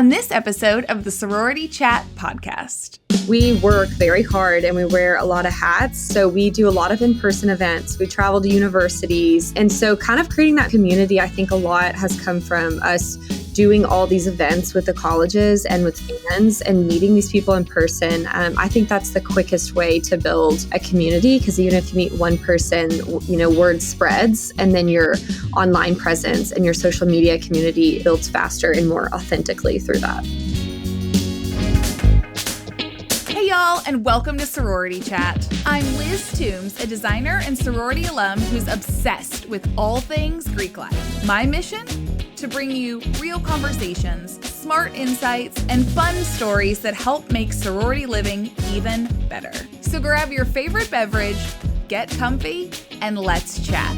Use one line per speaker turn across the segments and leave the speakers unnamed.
on this episode of the Sorority Chat podcast.
We work very hard and we wear a lot of hats. So we do a lot of in-person events. We travel to universities. And so kind of creating that community, I think a lot has come from us doing all these events with the colleges and with fans and meeting these people in person. I think that's the quickest way to build a community, because even if you meet one person, word spreads, and then your online presence and your social media community builds faster and more authentically through that.
Hey y'all, and welcome to Sorority Chat. I'm Liz Toombs, a designer and sorority alum who's obsessed with all things Greek life. My mission? To bring you real conversations, smart insights, and fun stories that help make sorority living even better. So grab your favorite beverage, get comfy, and let's chat.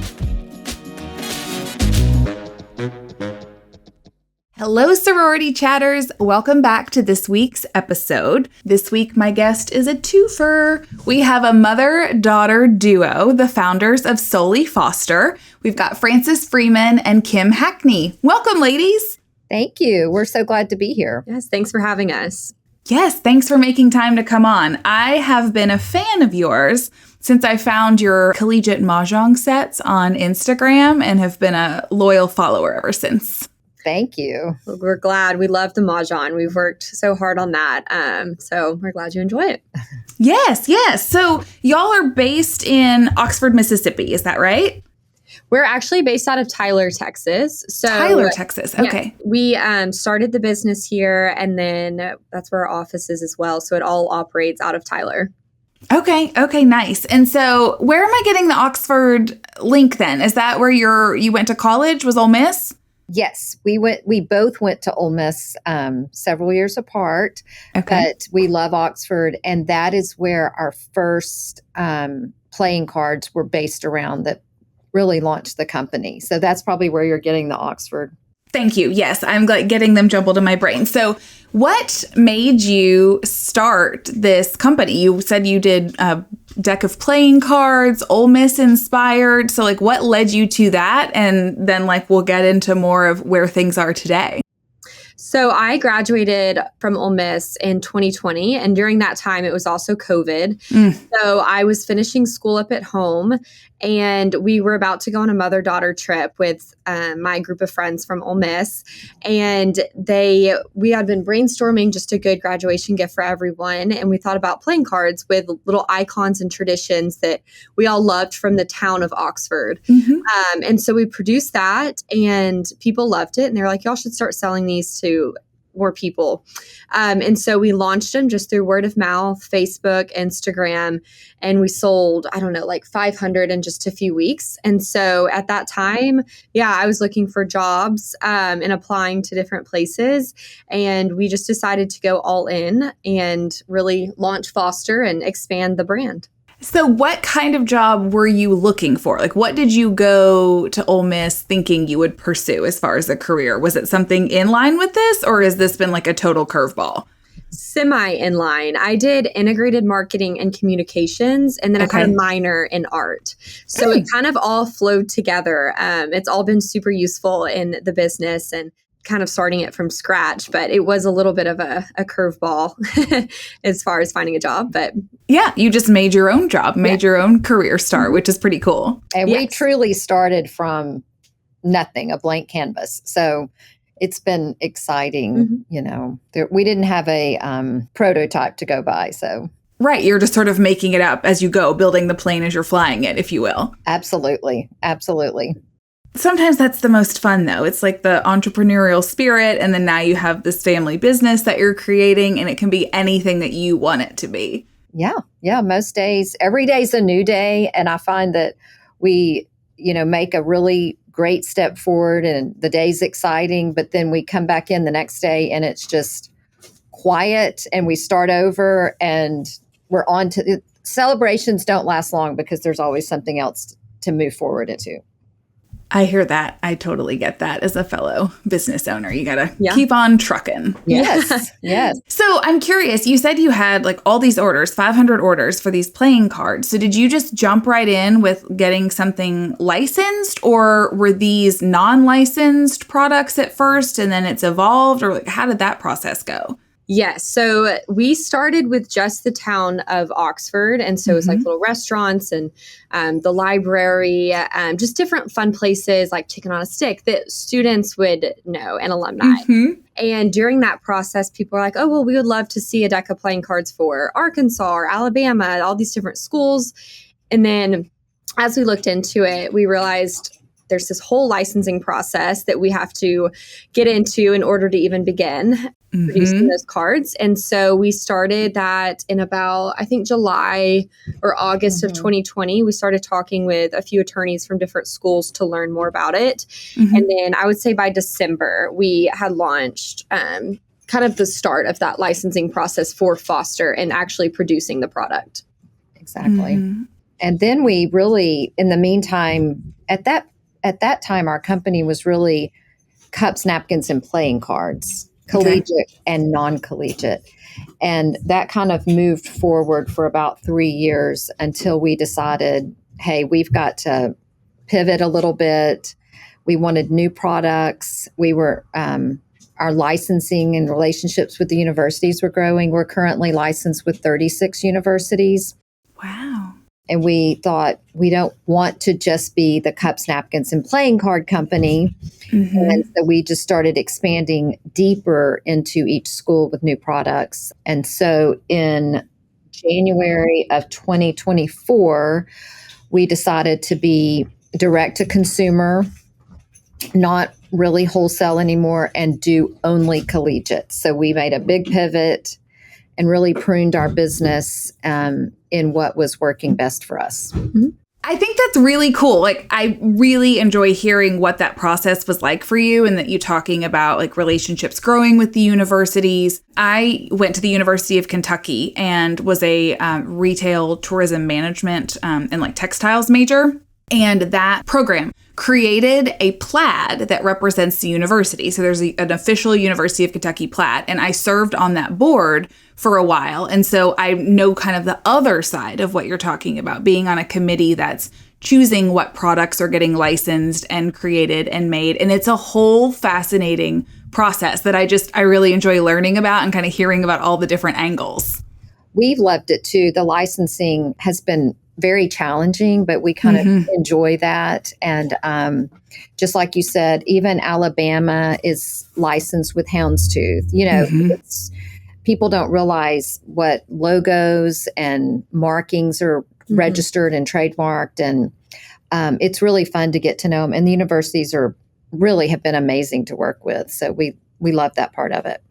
Hello, sorority chatters. Welcome back to this week's episode. This week, my guest is a twofer. We have a mother-daughter duo, the founders of Solely Foster. We've got Frances Freeman and Kim Hackney. Welcome, ladies.
Thank you. We're so glad to be here.
Yes, thanks for having us.
Yes, thanks for making time to come on. I have been a fan of yours since I found your collegiate Mahjong sets on Instagram and have been a loyal follower ever since.
Thank you.
We're glad. We love the Mahjong. We've worked so hard on that. So we're glad you enjoy it.
Yes. So y'all are based in Oxford, Mississippi. Is that right?
We're actually based out of Tyler, Texas.
Texas. Okay.
Yeah, we started the business here, and then that's where our office is as well. So it all operates out of Tyler.
Okay, nice. And so where am I getting the Oxford link then? Is that where you went to college? Was Ole Miss?
Yes, we both went to Ole Miss several years apart,
okay.
But we love Oxford, and that is where our first playing cards were based around that really launched the company. So that's probably where you're getting the Oxford.
Thank you. Yes, I'm getting them jumbled in my brain. So what made you start this company? You said you did a deck of playing cards, Ole Miss inspired. So what led you to that? And then we'll get into more of where things are today.
So I graduated from Ole Miss in 2020, and during that time, it was also COVID. So I was finishing school up at home, and we were about to go on a mother-daughter trip with my group of friends from Ole Miss, and we had been brainstorming just a good graduation gift for everyone, and we thought about playing cards with little icons and traditions that we all loved from the town of Oxford. Mm-hmm. And so we produced that, and people loved it, and they were like, y'all should start selling these to more people. And so we launched them just through word of mouth, Facebook, Instagram, and we sold, 500 in just a few weeks. And so at that time, I was looking for jobs and applying to different places. And we just decided to go all in and really launch Foster and expand the brand.
So what kind of job were you looking for? What did you go to Ole Miss thinking you would pursue as far as a career? Was it something in line with this, or has this been a total curveball?
Semi in line. I did integrated marketing and communications, and then I had a minor in art. So it kind of all flowed together. It's all been super useful in the business and kind of starting it from scratch, but it was a little bit of a curveball as far as finding a job. But
yeah, you just made your own job, your own career start, which is pretty cool.
And we truly started from nothing, a blank canvas. So it's been exciting. Mm-hmm. We didn't have a prototype to go by. So
right, you're just sort of making it up as you go, building the plane as you're flying it, if you will.
Absolutely.
Sometimes that's the most fun, though. It's the entrepreneurial spirit, and then now you have this family business that you're creating, and it can be anything that you want it to be.
Yeah. Most days, every day is a new day, and I find that we, make a really great step forward, and the day's exciting, but then we come back in the next day, and it's just quiet, and we start over, and we're on to celebrations. Don't last long because there's always something else to move forward into.
I hear that. I totally get that as a fellow business owner. You got to
Yeah.
keep on trucking.
Yes. Yes.
So I'm curious, you said you had like all these orders, 500 orders for these playing cards. So did you just jump right in with getting something licensed, or were these non-licensed products at first and then it's evolved, or like, how did that process go?
Yes. So we started with just the town of Oxford. And so it was like little restaurants and the library, just different fun places like Chicken on a Stick that students would know and alumni. And during that process, people were like, oh, well, we would love to see a deck of playing cards for Arkansas or Alabama, all these different schools. And then as we looked into it, we realized there's this whole licensing process that we have to get into in order to even begin producing those cards. And so we started that in about, I think, July or August of 2020. We started talking with a few attorneys from different schools to learn more about it. And then I would say by December, we had launched kind of the start of that licensing process for Foster and actually producing the product.
Exactly. And then we really, in the meantime, at that time, our company was really cups, napkins, and playing cards, collegiate and non-collegiate. And that kind of moved forward for about 3 years until we decided, hey, we've got to pivot a little bit. We wanted new products. We were, our licensing and relationships with the universities were growing. We're currently licensed with 36 universities.
Wow.
And we thought, we don't want to just be the cups, napkins, and playing card company. And so we just started expanding deeper into each school with new products. And so in January of 2024, we decided to be direct to consumer, not really wholesale anymore, and do only collegiate. So we made a big pivot and really pruned our business in what was working best for us.
I think that's really cool. Like, I really enjoy hearing what that process was like for you, and that you talking about like relationships growing with the universities. I went to the University of Kentucky and was a retail tourism management and like textiles major. And that program created a plaid that represents the university. So there's an official University of Kentucky plaid, and I served on that board for a while. And so I know kind of the other side of what you're talking about, being on a committee that's choosing what products are getting licensed and created and made. And it's a whole fascinating process that I really enjoy learning about and kind of hearing about all the different angles.
We've loved it too. The licensing has been very challenging, but we kind of enjoy that. And just like you said, even Alabama is licensed with houndstooth. You know, people don't realize what logos and markings are registered and trademarked. And it's really fun to get to know them. And the universities really have been amazing to work with. So we love that part of it.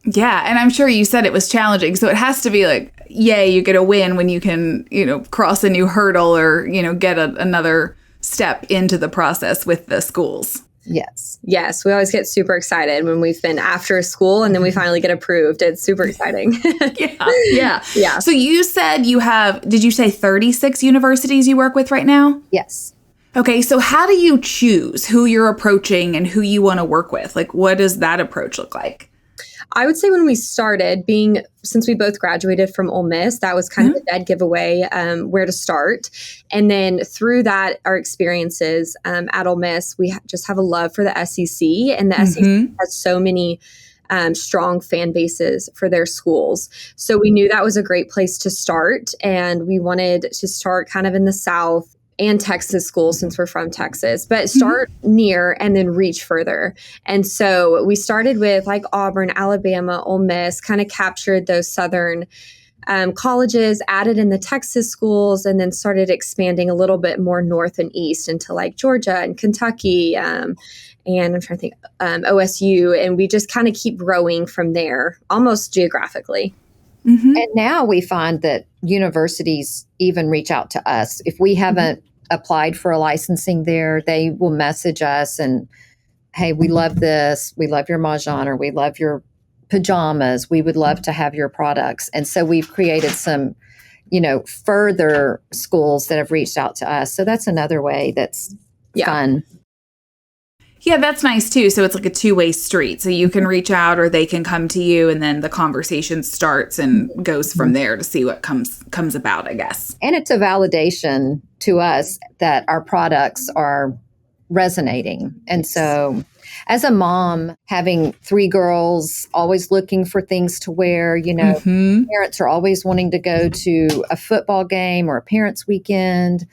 Yeah. And I'm sure you said it was challenging. So it has to be like, yay, you get a win when you can, cross a new hurdle or, get another step into the process with the schools.
Yes.
Yes. We always get super excited when we've been after school and then we finally get approved. It's super exciting.
Yeah. So you said did you say 36 universities you work with right now?
Yes.
Okay. So how do you choose who you're approaching and who you want to work with? Like, what does that approach look like?
I would say when we started, since we both graduated from Ole Miss, that was kind of a dead giveaway where to start. And then through that, our experiences at Ole Miss, we just have a love for the SEC, and the SEC has so many strong fan bases for their schools. So we knew that was a great place to start, and we wanted to start kind of in the South and Texas schools since we're from Texas, but start near and then reach further. And so we started with like Auburn, Alabama, Ole Miss, kind of captured those Southern colleges, added in the Texas schools, and then started expanding a little bit more north and east into like Georgia and Kentucky. And I'm trying to think, OSU. And we just kind of keep growing from there, almost geographically.
And now we find that universities even reach out to us. If we haven't applied for a licensing there, they will message us and, hey, we love this. We love your Mahjong, or we love your pajamas. We would love to have your products. And so we've created some, further schools that have reached out to us. So that's another way that's fun.
Yeah, that's nice too. So it's like a two-way street. So you can reach out or they can come to you, and then the conversation starts and goes from there to see what comes about, I guess.
And it's a validation to us that our products are resonating. And so as a mom, having 3 girls, always looking for things to wear, parents are always wanting to go to a football game or a parents' weekend.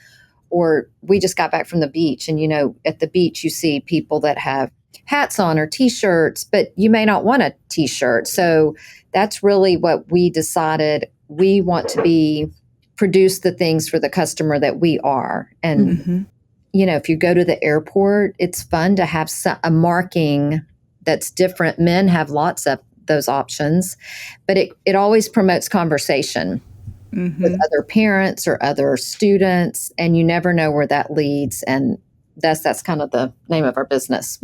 Or we just got back from the beach, and, at the beach, you see people that have hats on or T-shirts, but you may not want a T-shirt. So that's really what we decided. We want to produce the things for the customer that we are. And, if you go to the airport, it's fun to have a marking that's different. Men have lots of those options, but it always promotes conversation. With other parents or other students, and you never know where that leads. And that's kind of the name of our business.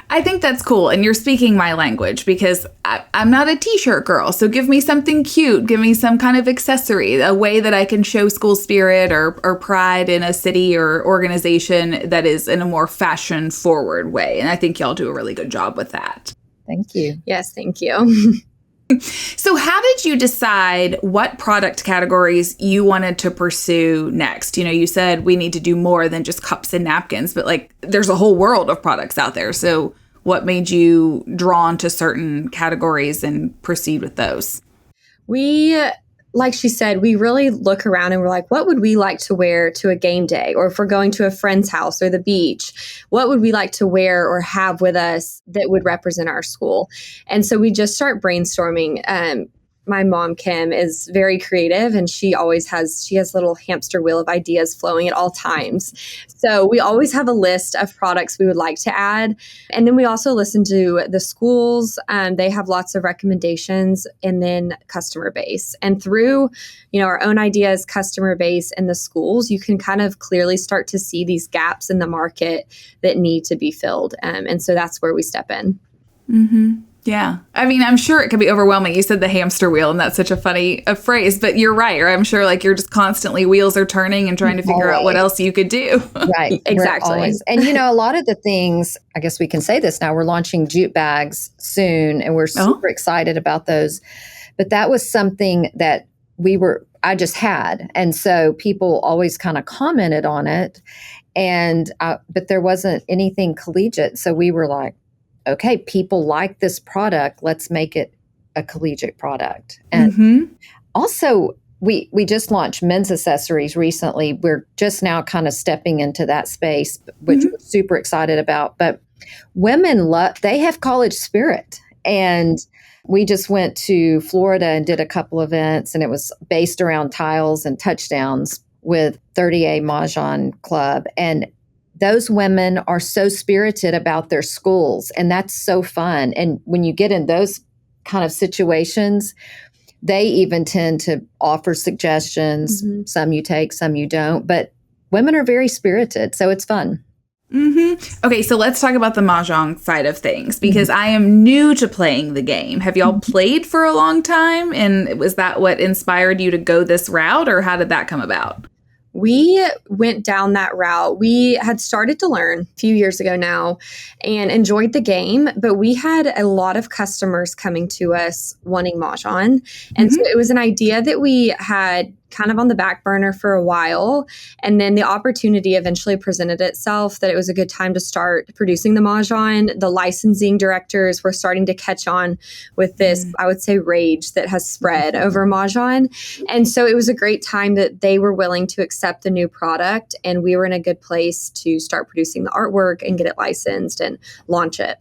I think that's cool. And you're speaking my language, because I'm not a T-shirt girl. So give me something cute. Give me some kind of accessory, a way that I can show school spirit or pride in a city or organization that is in a more fashion forward way. And I think y'all do a really good job with that.
Thank you.
Yes, thank you.
So how did you decide what product categories you wanted to pursue next? You said we need to do more than just cups and napkins, but there's a whole world of products out there. So what made you drawn to certain categories and proceed with those?
Like she said, we really look around and we're like, what would we like to wear to a game day? Or if we're going to a friend's house or the beach, what would we like to wear or have with us that would represent our school? And so we just start brainstorming. My mom, Kim, is very creative, and she has a little hamster wheel of ideas flowing at all times. So we always have a list of products we would like to add. And then we also listen to the schools. They have lots of recommendations, and then customer base. And through, our own ideas, customer base, and the schools, you can kind of clearly start to see these gaps in the market that need to be filled. And so that's where we step in.
Mm-hmm. Yeah. I mean, I'm sure it can be overwhelming. You said the hamster wheel, and that's such a funny phrase, but you're right. Or I'm sure you're just constantly wheels are turning and trying to figure out what else you could do.
Right.
Exactly.
And, a lot of the things, I guess we can say this now, we're launching jute bags soon, and we're super excited about those. But that was something that I just had. And so people always kind of commented on it, but there wasn't anything collegiate. So we were like, okay, people like this product. Let's make it a collegiate product. And also, we just launched men's accessories recently. We're just now kind of stepping into that space, which we're super excited about. But women they have college spirit. And we just went to Florida and did a couple events, and it was based around tiles and touchdowns with 30A Mahjong Club. And those women are so spirited about their schools, and that's so fun. And when you get in those kind of situations, they even tend to offer suggestions. Some you take, some you don't. But women are very spirited, so it's fun.
Okay, so let's talk about the Mahjong side of things, because I am new to playing the game. Have y'all played for a long time? And was that what inspired you to go this route, or how did that come about?
We went down that route. We had started to learn a few years ago now and enjoyed the game, but we had a lot of customers coming to us wanting Mahjong. And so it was an idea that we had kind of on the back burner for a while. And then the opportunity eventually presented itself that it was a good time to start producing the Mahjong. The licensing directors were starting to catch on with this, I would say, rage that has spread over Mahjong. And so it was a great time that they were willing to accept the new product. And we were in a good place to start producing the artwork and get it licensed and launch it.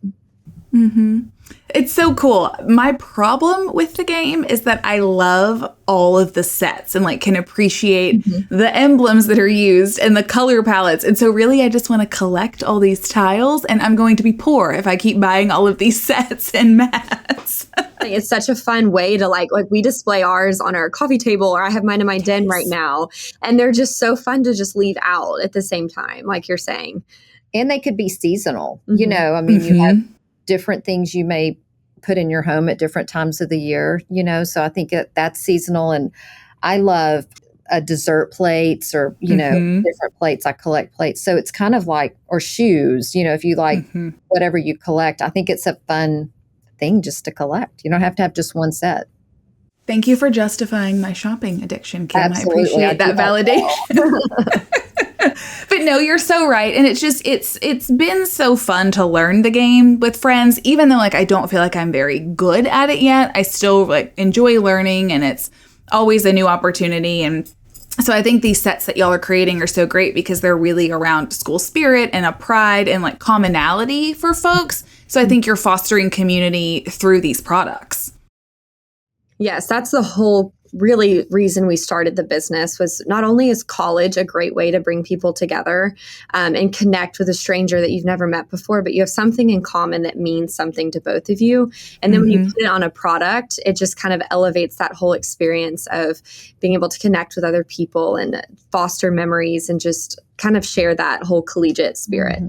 It's so cool. My problem with the game is that I love all of the sets and can appreciate the emblems that are used and the color palettes. And so really, I just want to collect all these tiles, and I'm going to be poor if I keep buying all of these sets and mats.
It's such a fun way to like we display ours on our coffee table, or I have mine in my den right now. And they're just so fun to just leave out at the same time, like you're saying.
And they could be seasonal. You have different things you may put in your home at different times of the year, so I think that's seasonal. And I love dessert plates or, different plates. I collect plates. So it's kind of like, or shoes, if you like whatever you collect, I think it's a fun thing just to collect. You don't have to have just one set.
Thank you for justifying my shopping addiction, Kim.
Absolutely.
I appreciate that validation. But no, you're so right. And it's been so fun to learn the game with friends, even though I don't feel like I'm very good at it yet. I still enjoy learning, and it's always a new opportunity. And so I think these sets that y'all are creating are so great because they're really around school spirit and a pride and commonality for folks. So I think you're fostering community through these products.
Yes, that's the whole really reason we started the business. Was not only is college a great way to bring people together and connect with a stranger that you've never met before, but you have something in common that means something to both of you. And then when you put it on a product, it just kind of elevates that whole experience of being able to connect with other people and foster memories and just kind of share that whole collegiate spirit.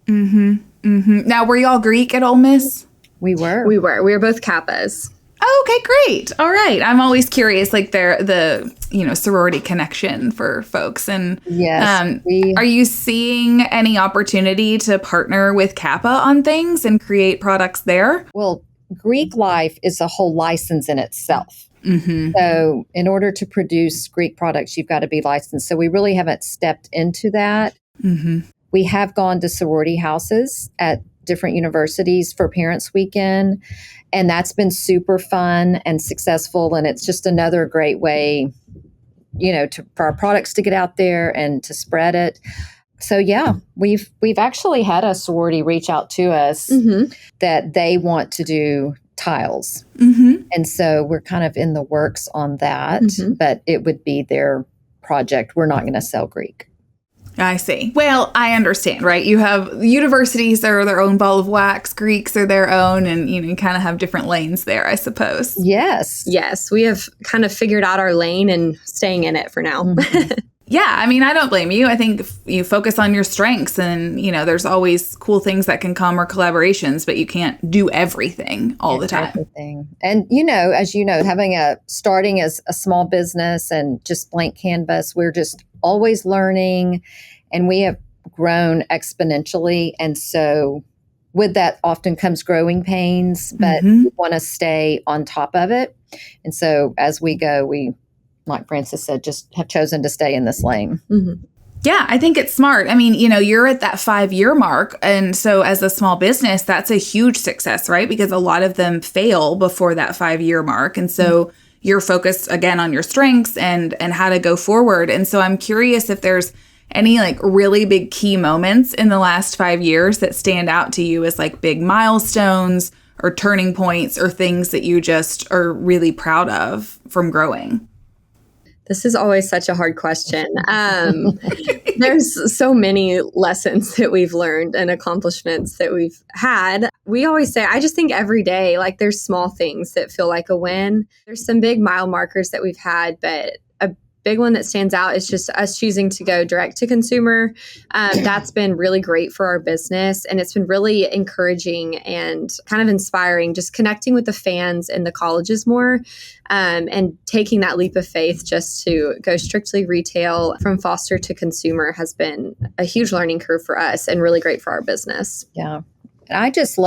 Now, were y'all Greek at Ole Miss?
We were.
We were both Kappas.
Oh, okay, great. All right. I'm always curious, the sorority connection for folks. And
yes,
are you seeing any opportunity to partner with Kappa on things and create products there?
Well, Greek life is a whole license in itself. So in order to produce Greek products, you've got to be licensed. So we really haven't stepped into that. We have gone to sorority houses at different universities for Parents Weekend. And that's been super fun and successful. And it's just another great way, for our products to get out there and to spread it. So yeah, we've actually had a sorority reach out to us that they want to do tiles. And so we're kind of in the works on that, but it would be their project. We're not going to sell Greek.
I see. Well, I understand, right? You have universities that are their own ball of wax, Greeks are their own, and you kind of have different lanes there, I suppose.
Yes, we have kind of figured out our lane and staying in it for now.
Yeah, I don't blame you. I think if you focus on your strengths and, there's always cool things that can come or collaborations, but you can't do everything all the time.
Everything. And, as you know, starting as a small business and just blank canvas, we're just always learning, and we have grown exponentially. And so with that often comes growing pains, but we want to stay on top of it. And so as we go, we, like Frances said, just have chosen to stay in this lane.
Yeah, I think it's smart. You're at that 5-year mark. And so as a small business, that's a huge success, right? Because a lot of them fail before that 5-year mark. And so you're focused again on your strengths and how to go forward. And so I'm curious if there's any really big key moments in the last 5 years that stand out to you as big milestones or turning points or things that you just are really proud of from growing.
This is always such a hard question. There's so many lessons that we've learned and accomplishments that we've had. We always say, I just think every day, there's small things that feel like a win. There's some big mile markers that we've had, but a big one that stands out is just us choosing to go direct to consumer. That's been really great for our business. And it's been really encouraging and kind of inspiring, just connecting with the fans and the colleges more. And taking that leap of faith just to go strictly retail from foster to consumer has been a huge learning curve for us and really great for our business.
Yeah. I just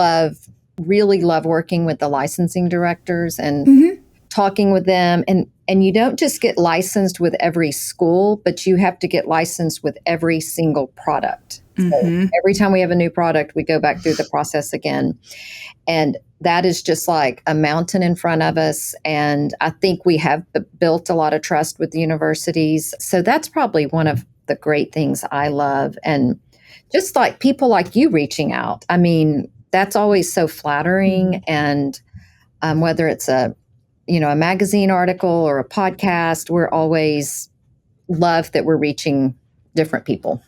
really love working with the licensing directors and talking with them. And you don't just get licensed with every school, but you have to get licensed with every single product. So every time we have a new product, we go back through the process again. And that is just like a mountain in front of us. And I think we have built a lot of trust with the universities. So that's probably one of the great things I love. And just like people like you reaching out, that's always so flattering. And whether it's a magazine article or a podcast, we're always love that we're reaching different people.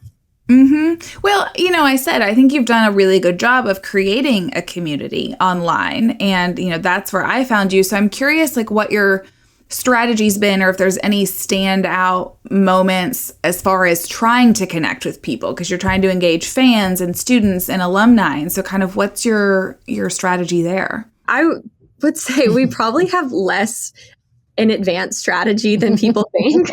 Well, I think you've done a really good job of creating a community online, and, that's where I found you. So I'm curious, what your strategy's been, or if there's any standout moments as far as trying to connect with people, because you're trying to engage fans and students and alumni. And so kind of what's your strategy there?
I would say we probably have less an advanced strategy than people think.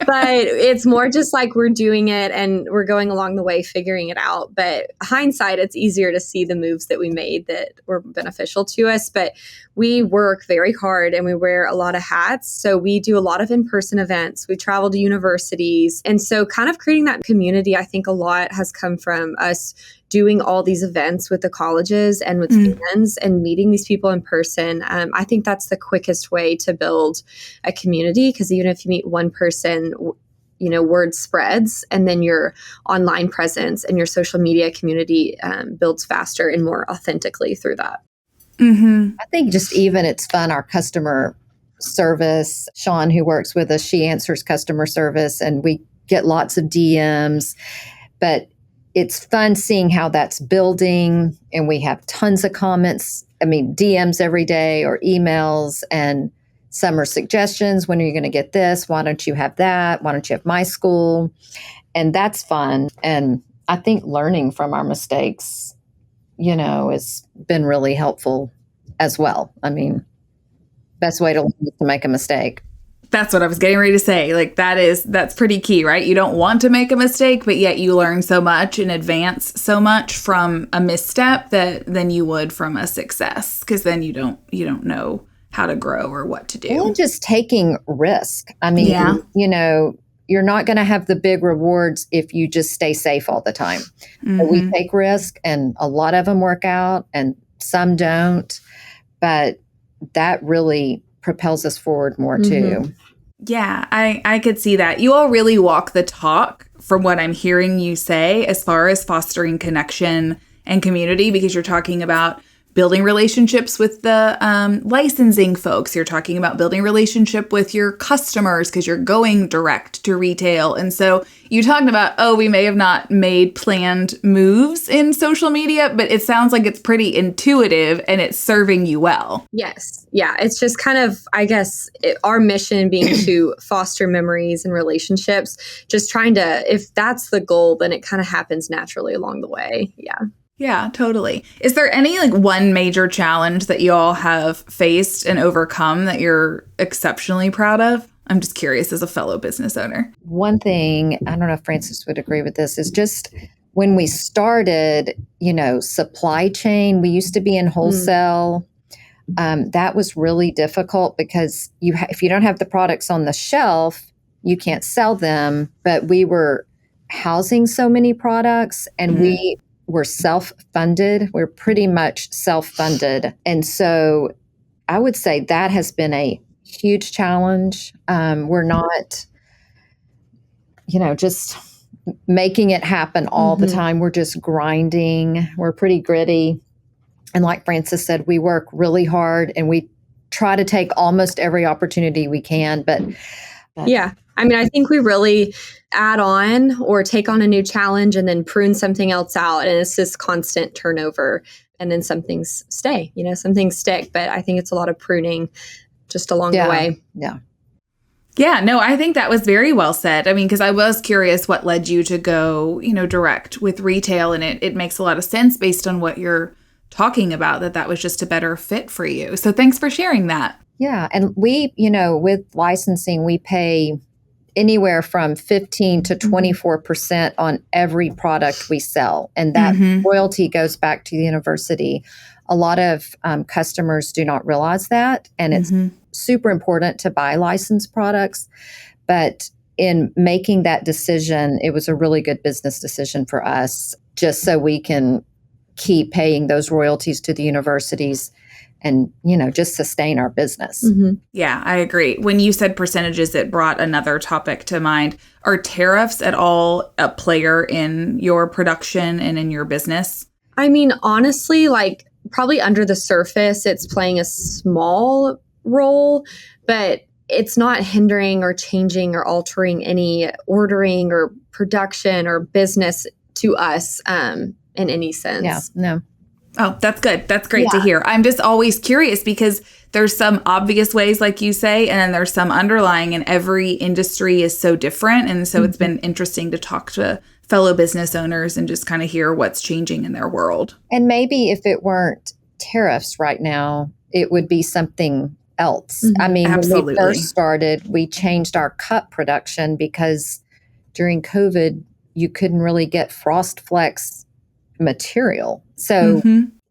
But it's more just like we're doing it and we're going along the way figuring it out. But hindsight, it's easier to see the moves that we made that were beneficial to us. But we work very hard and we wear a lot of hats. So we do a lot of in-person events. We travel to universities. And so kind of creating that community, I think a lot has come from us doing all these events with the colleges and with fans and meeting these people in person. I think that's the quickest way to build a community, because even if you meet one person, word spreads, and then your online presence and your social media community builds faster and more authentically through that.
I think just even it's fun, our customer service, Sean, who works with us, she answers customer service and we get lots of DMs, but it's fun seeing how that's building, and we have tons of comments. I mean, DMs every day or emails, and some are suggestions. When are you going to get this? Why don't you have that? Why don't you have my school? And that's fun. And I think learning from our mistakes, has been really helpful as well. I mean, best way to learn is to make a mistake.
That's what I was getting ready to say. Like that's pretty key, right? You don't want to make a mistake, but yet you learn so much and advance so much from a misstep than you would from a success, because then you don't know how to grow or what to do.
And just taking risk. I mean, you're not going to have the big rewards if you just stay safe all the time. But we take risk, and a lot of them work out and some don't, but that really propels us forward more too.
Yeah, I could see that. You all really walk the talk from what I'm hearing you say as far as fostering connection and community, because you're talking about building relationships with the licensing folks. You're talking about building relationship with your customers because you're going direct to retail. And so you talked about, we may have not made planned moves in social media, but it sounds like it's pretty intuitive and it's serving you well.
Yes. Yeah. It's just kind of, I guess, our mission being to foster memories and relationships, just trying to, if that's the goal, then it kind of happens naturally along the way. Yeah.
Yeah, totally. Is there any one major challenge that you all have faced and overcome that you're exceptionally proud of? I'm just curious as a fellow business owner.
One thing, I don't know if Francis would agree with this, is just when we started, supply chain, we used to be in wholesale. That was really difficult because if you don't have the products on the shelf, you can't sell them. But we were housing so many products, and we were self-funded. We're pretty much self-funded. And so I would say that has been a huge challenge. We're not, just making it happen all the time. We're just grinding. We're pretty gritty. And like Francis said, we work really hard and we try to take almost every opportunity we can. But
yeah. I mean, I think we really add on or take on a new challenge and then prune something else out. And it's this constant turnover. And then some things stay, some things stick. But I think it's a lot of pruning just along the way.
Yeah.
Yeah, no, I think that was very well said. I mean, because I was curious what led you to go, direct with retail. And it makes a lot of sense based on what you're talking about, that was just a better fit for you. So thanks for sharing that.
Yeah. And we, with licensing, we pay anywhere from 15 to 24% on every product we sell. And that royalty goes back to the university. A lot of customers do not realize that. And it's super important to buy licensed products. But in making that decision, it was a really good business decision for us, just so we can keep paying those royalties to the universities and, just sustain our business.
Yeah, I agree. When you said percentages, it brought another topic to mind. Are tariffs at all a player in your production and in your business?
I mean, honestly, probably under the surface, it's playing a small role, but it's not hindering or changing or altering any ordering or production or business to us in any sense.
Yeah, no.
Oh, that's good. That's great to hear. I'm just always curious because there's some obvious ways, like you say, and then there's some underlying, and every industry is so different. And so it's been interesting to talk to fellow business owners and just kind of hear what's changing in their world.
And maybe if it weren't tariffs right now, it would be something else. I mean,
Absolutely.
when we first started, we changed our cup production because during COVID, you couldn't really get Frost Flex material. So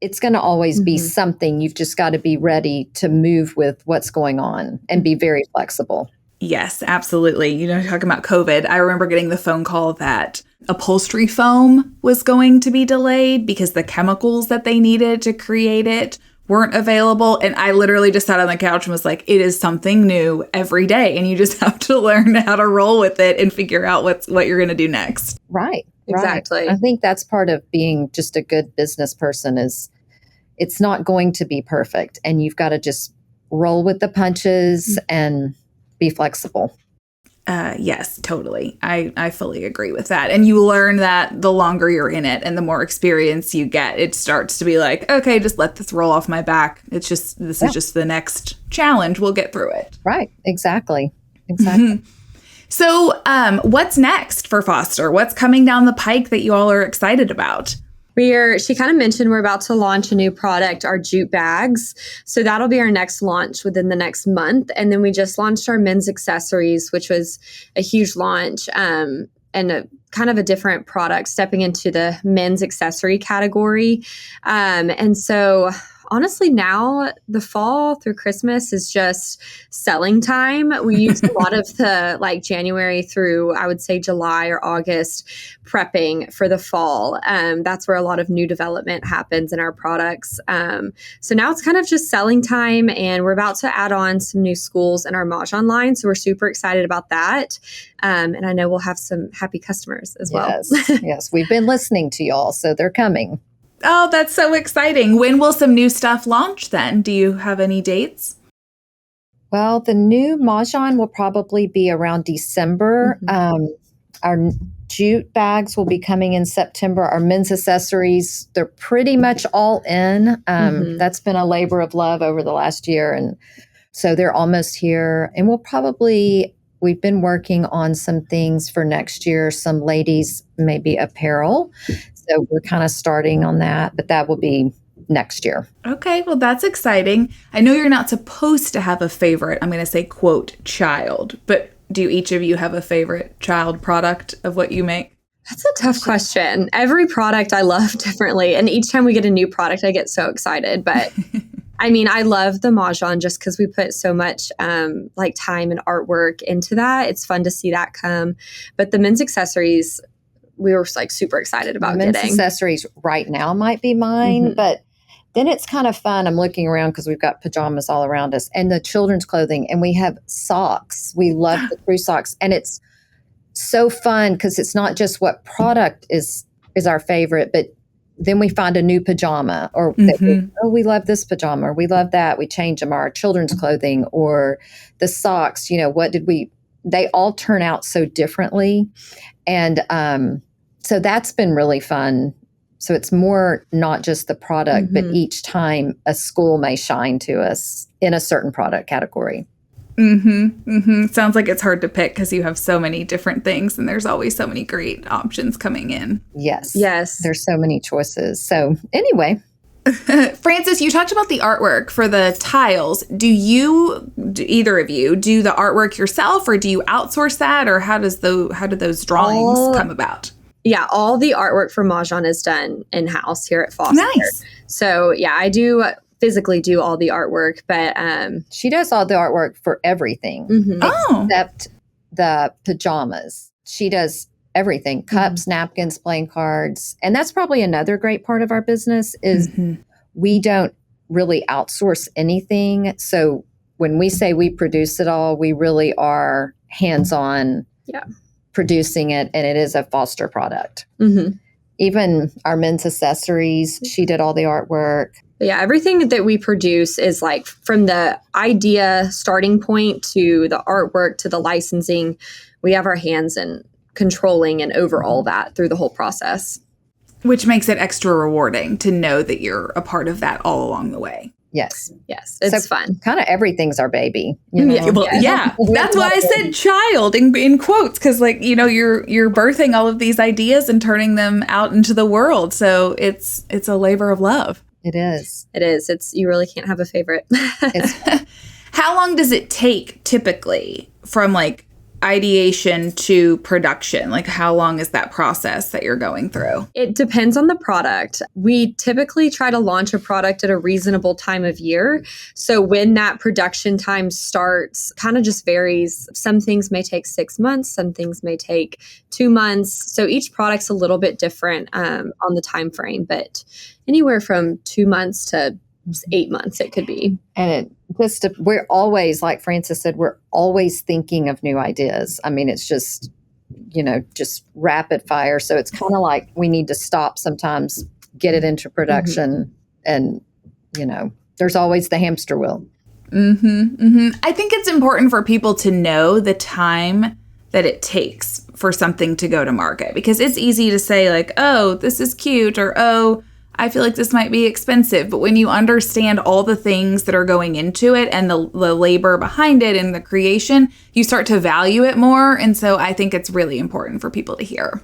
it's going to always be something. You've just got to be ready to move with what's going on and be very flexible.
Yes, absolutely. You know, talking about COVID, I remember getting the phone call that upholstery foam was going to be delayed because the chemicals that they needed to create it weren't available. And I literally just sat on the couch and was like, it is something new every day. And you just have to learn how to roll with it and figure out what you're going to do next.
Right.
Exactly.
I think that's part of being just a good business person is it's not going to be perfect. And you've got to just roll with the punches and be flexible.
Yes, totally. I fully agree with that. And you learn that the longer you're in it and the more experience you get, it starts to be like, okay, just let this roll off my back. This is just the next challenge. We'll get through it.
Right. Exactly.
So what's next for Foster? What's coming down the pike that you all are excited about?
She kind of mentioned we're about to launch a new product, our jute bags. So that'll be our next launch within the next month. And then we just launched our men's accessories, which was a huge launch and a kind of a different product stepping into the men's accessory category. And so honestly, now the fall through Christmas is just selling time. We used a lot of the January through, I would say, July or August prepping for the fall. That's where a lot of new development happens in our products. So now it's kind of just selling time, and we're about to add on some new schools in our Mahjong line. So we're super excited about that. And I know we'll have some happy customers as well.
Yes. We've been listening to y'all, so they're coming.
Oh, that's so exciting. When will some new stuff launch then? Do you have any dates?
Well, the new Mahjong will probably be around December. Our jute bags will be coming in September. Our men's accessories, they're pretty much all in. That's been a labor of love over the last year. And so they're almost here. And we've been working on some things for next year, some ladies, maybe apparel. So we're kind of starting on that, but that will be next year.
Okay, well, that's exciting. I know you're not supposed to have a favorite, I'm going to say, quote, child, but do each of you have a favorite child product of what you make?
That's a tough question. Every product I love differently. And each time we get a new product, I get so excited. But I mean, I love the Mahjong just because we put so much time and artwork into that. It's fun to see that come. But the men's accessories, we were super excited about
men's
getting.
Accessories right now might be mine, but then it's kind of fun. I'm looking around because we've got pajamas all around us and the children's clothing, and we have socks. We love the crew socks, and it's so fun because it's not just what product is our favorite, but then we find a new pajama or we love this pajama or we love that. We change them, our children's clothing or the socks. They all turn out so differently. And so that's been really fun. So it's more not just the product, but each time a school may shine to us in a certain product category.
Sounds like it's hard to pick because you have so many different things and there's always so many great options coming in.
Yes. There's so many choices. So anyway.
Frances, you talked about the artwork for the tiles. Do either of you do the artwork yourself, or do you outsource that, or how do those drawings come about?
Yeah, all the artwork for Mahjong is done in-house here at Foster.
Nice.
So yeah, I do physically do all the artwork, but
she does all the artwork for everything except the pajamas. She does everything: cups, napkins, playing cards. And that's probably another great part of our business is we don't really outsource anything. So when we say we produce it all, we really are hands-on producing it, and it is a Foster product. Even our men's accessories, she did all the artwork.
Yeah, everything that we produce is from the idea starting point to the artwork to the licensing. We have our hands in controlling and over all that through the whole process.
Which makes it extra rewarding to know that you're a part of that all along the way.
Yes.
It's fun.
Kind of everything's our baby.
That's why I said child in quotes, because you're birthing all of these ideas and turning them out into the world. So it's a labor of love.
It is.
You really can't have a favorite.
How long does it take typically from like ideation to production? Like how long is that process that you're going through?
It depends on the product. We typically try to launch a product at a reasonable time of year. So when that production time starts, kind of just varies. Some things may take 6 months, some things may take 2 months. So each product's a little bit different on the time frame, but anywhere from 2 months to 8 months it could be.
And we're always, like Frances said, we're always thinking of new ideas. I mean, it's just, just rapid fire. So it's kind of like we need to stop sometimes, get it into production, and, there's always the hamster wheel.
I think it's important for people to know the time that it takes for something to go to market, because it's easy to say like, oh, this is cute, or, oh, I feel like this might be expensive. But when you understand all the things that are going into it and the labor behind it and the creation, you start to value it more. And so I think it's really important for people to hear.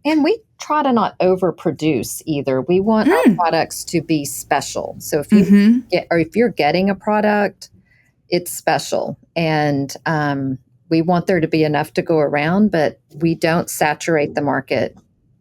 And we try to not overproduce either. We want our products to be special. So if you're getting a product, it's special. And we want there to be enough to go around, but we don't saturate the market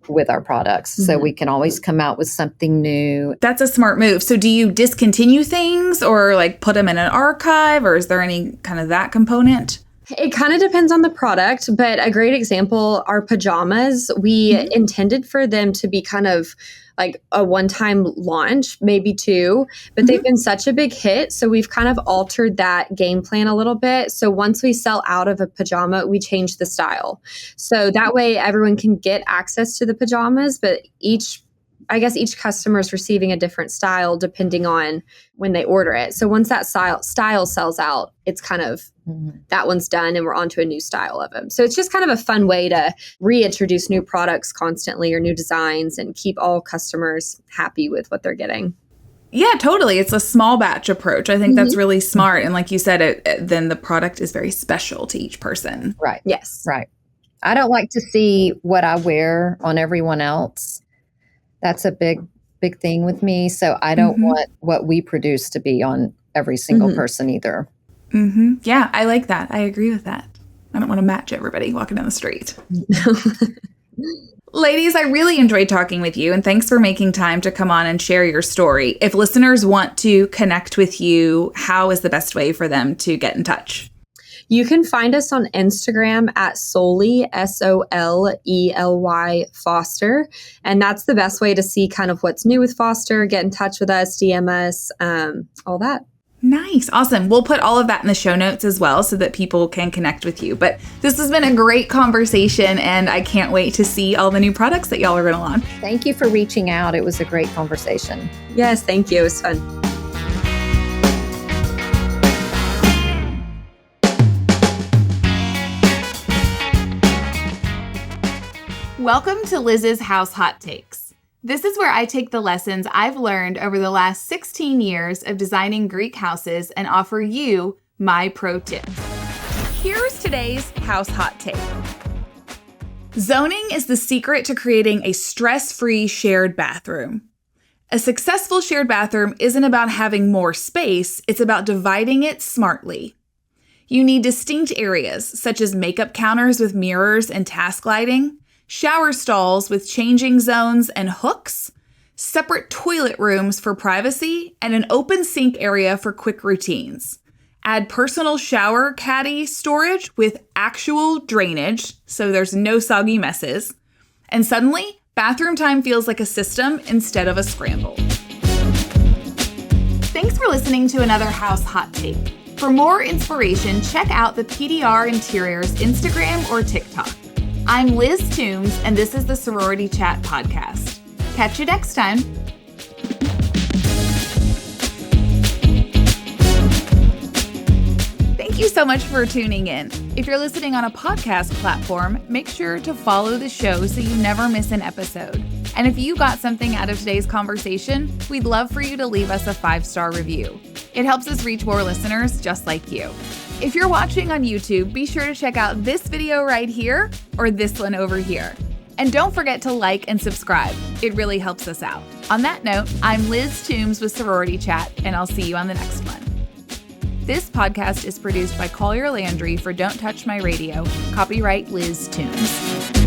with our products. So we can always come out with something new.
That's a smart move. So do you discontinue things or like put them in an archive, or is there any kind of that component?
It kind of depends on the product, but a great example, our pajamas, we intended for them to be kind of like a one-time launch, maybe 2, but they've been such a big hit. So we've kind of altered that game plan a little bit. So once we sell out of a pajama, we change the style. So that way everyone can get access to the pajamas, but each customer is receiving a different style depending on when they order it. So once that style sells out, it's kind of that one's done and we're on to a new style of them. So it's just kind of a fun way to reintroduce new products constantly or new designs and keep all customers happy with what they're getting.
Yeah, totally. It's a small batch approach. I think that's really smart. And like you said, then the product is very special to each person.
Right.
Yes.
Right. I don't like to see what I wear on everyone else. That's a big thing with me. So I don't want what we produce to be on every single person either.
Yeah, I like that. I agree with that. I don't want to match everybody walking down the street. Ladies, I really enjoyed talking with you, and thanks for making time to come on and share your story. If listeners want to connect with you, how is the best way for them to get in touch?
You can find us on Instagram at Solely, SOLELY Foster. And that's the best way to see kind of what's new with Foster, get in touch with us, DM us, all that.
Nice. Awesome. We'll put all of that in the show notes as well so that people can connect with you. But this has been a great conversation, and I can't wait to see all the new products that y'all are going to launch.
Thank you for reaching out. It was a great conversation.
Yes, thank you. It was fun.
Welcome to Liz's House Hot Takes. This is where I take the lessons I've learned over the last 16 years of designing Greek houses and offer you my pro tips. Here's today's house hot take. Zoning is the secret to creating a stress-free shared bathroom. A successful shared bathroom isn't about having more space, it's about dividing it smartly. You need distinct areas, such as makeup counters with mirrors and task lighting, shower stalls with changing zones and hooks, separate toilet rooms for privacy, and an open sink area for quick routines. Add personal shower caddy storage with actual drainage, so there's no soggy messes. And suddenly, bathroom time feels like a system instead of a scramble. Thanks for listening to another House Hot Take. For more inspiration, check out the PDR Interiors Instagram or TikTok. I'm Liz Toombs, and this is the Sorority Chat podcast. Catch you next time. Thank you so much for tuning in. If you're listening on a podcast platform, make sure to follow the show so you never miss an episode. And if you got something out of today's conversation, we'd love for you to leave us a 5-star review. It helps us reach more listeners just like you. If you're watching on YouTube, be sure to check out this video right here or this one over here. And don't forget to like and subscribe. It really helps us out. On that note, I'm Liz Toombs with Sorority Chat, and I'll see you on the next one. This podcast is produced by Collier Landry for Don't Touch My Radio. Copyright Liz Toombs.